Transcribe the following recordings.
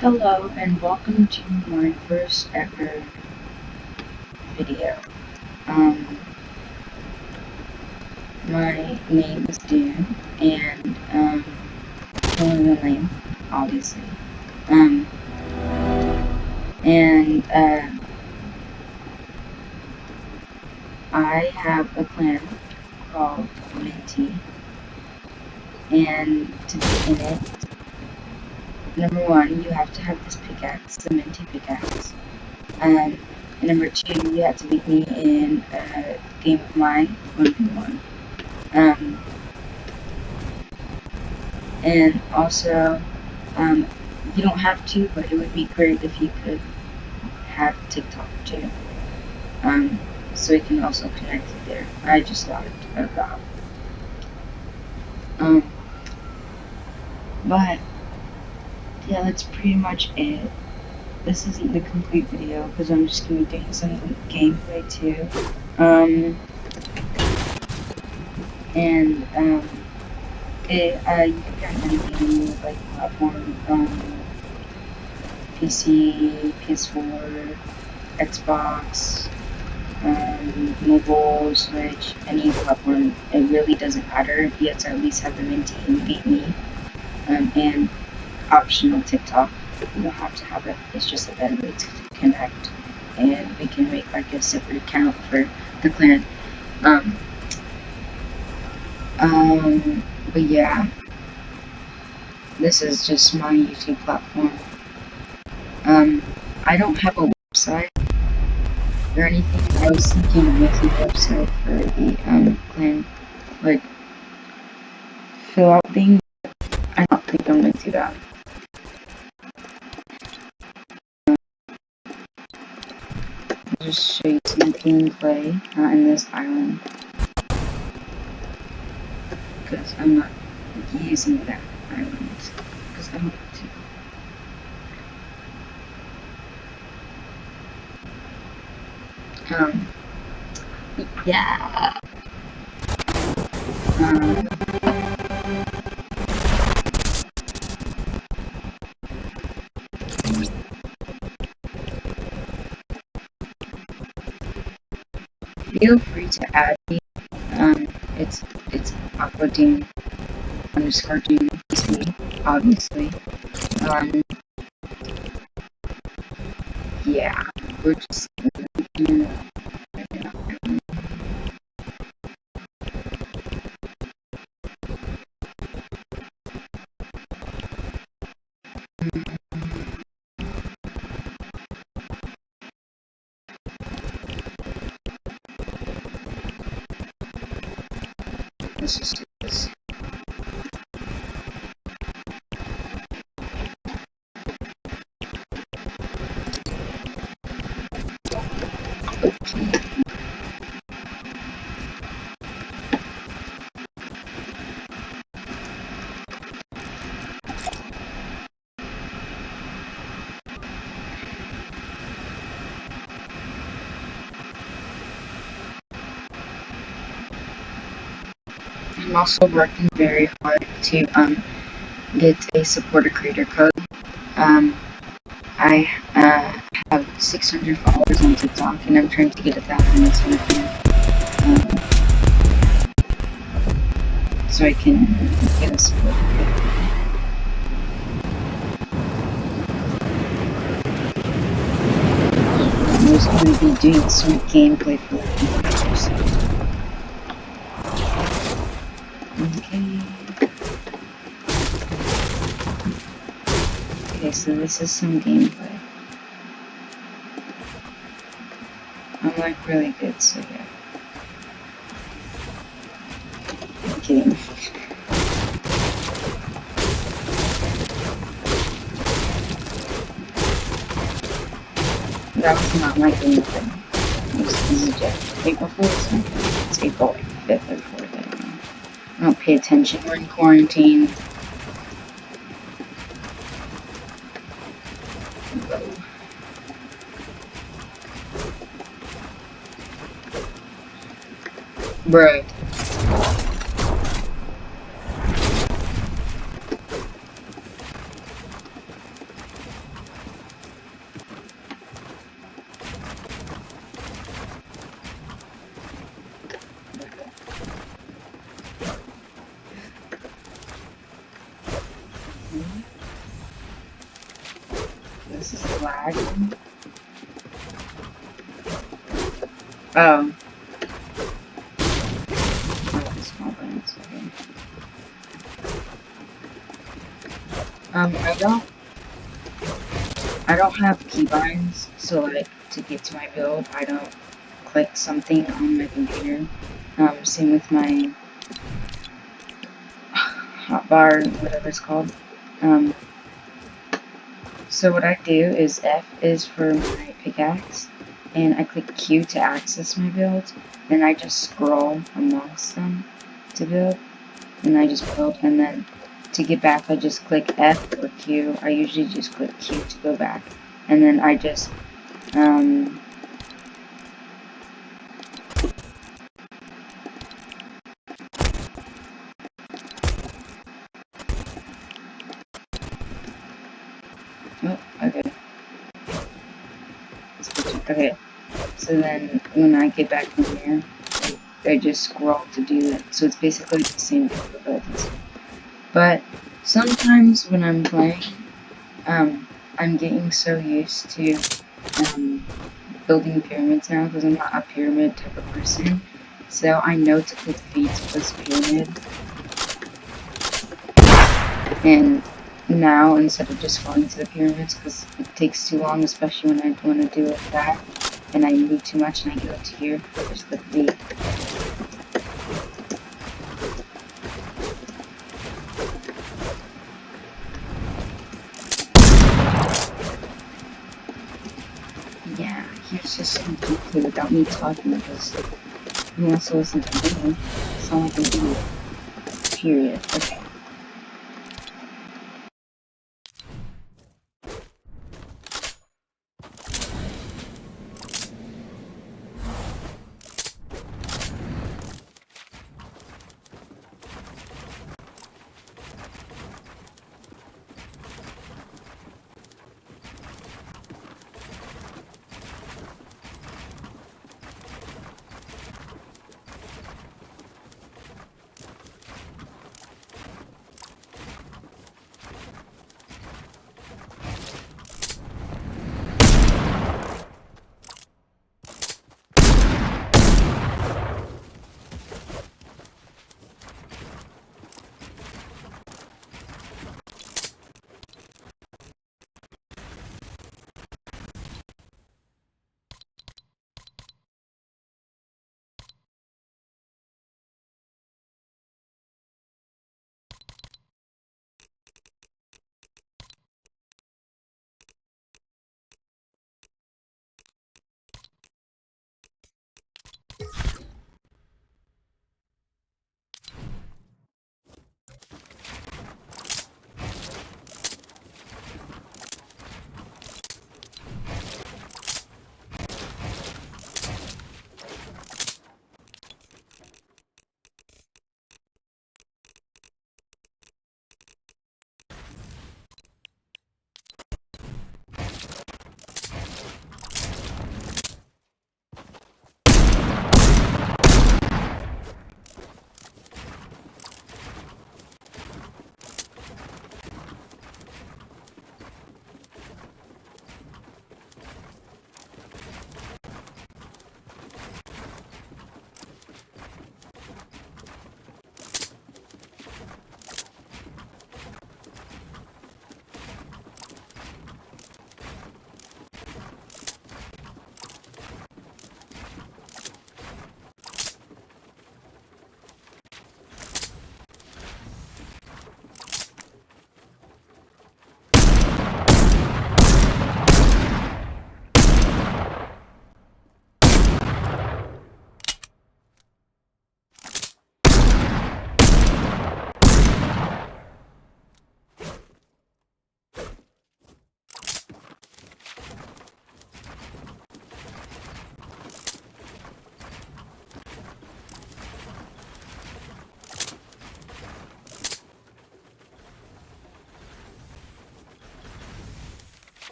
Hello and welcome to my first ever video. Um, my name is Dune, and my real name, obviously. Um, and I have a clan called Minty, and to be in it, number one, you have to have this pickaxe, the Minty pickaxe. And number two, you have to beat me in a game of mine, 1v1. Um, and also, Um, you don't have to, but it would be great if you could have TikTok too. Um, so we can also connect it there. I just thought of that. Um, but yeah, that's pretty much it. This isn't the complete video because I'm just gonna be doing some gameplay too. Um, and you can get anything like platform, PC, PS4, Xbox, mobile, Switch, any platform. It really doesn't matter. You have to at least have the Minty and beat me. And optional TikTok. You don't have to have it. It's just a better way to connect. And we can make like a separate account for the clan. Um, but yeah, this is just my YouTube platform. I don't have a website or anything. I was thinking of making a website for the clan, like fill out thing. I don't think I'm gonna do that. I'll just show you some gameplay in this island because I'm not using that island because I don't want to. Yeah. Um, Feel free to add me. It's Aquadine underscore Dune PC, obviously. Yeah, we're just you let's just do this. Okay. I'm also working very hard to get a supporter creator code. I have 600 followers on TikTok, and I'm trying to get 1,000 this weekend. So I can get a supporter creator. I'm just going to be doing some gameplay for the Okay. Okay, so this is some gameplay. I'm like really good, so yeah. I'm kidding. That was not my gameplay. This is a joke. April Fool's. It's April 5th or 4th, I don't know. I don't pay attention. We're in quarantine. Bruh. This is lagging. Oh. Oh, the small buttons. Okay. I don't have keybinds, so like to get to my build, I don't click something on my computer. Same with my hotbar, whatever it's called. So what I do is F is for my pickaxe, and I click Q to access my build, and I just scroll amongst them to build, and I just build, and then to get back I just click F or Q. I usually just click Q to go back, and then I just oh, okay. Okay, so then when I get back from here, I just scroll to do it. So it's basically the same capabilities. But sometimes when I'm playing, I'm getting so used to building pyramids now because I'm not a pyramid type of person. So I know to click V to place pyramid. And now instead of just falling to the pyramids because it takes too long, especially when I want to do it that and I move too much and I go to here, just click V. Yeah, here's just some gameplay without me talking because who wants to listen to me? It's not like I do. Period. Okay.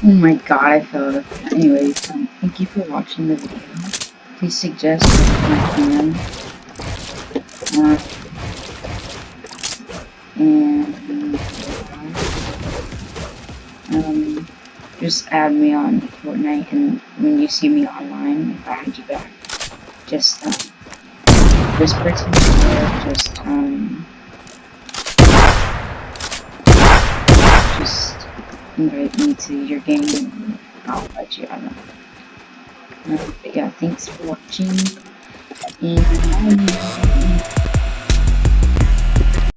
Oh my god, I fell. Anyways, thank you for watching the video. Please suggest my plan. And just add me on Fortnite, and when you see me online, if I add you back, just whisper to me, or just invite me to your game, and I'll let you. I don't know. But yeah, thanks for watching, and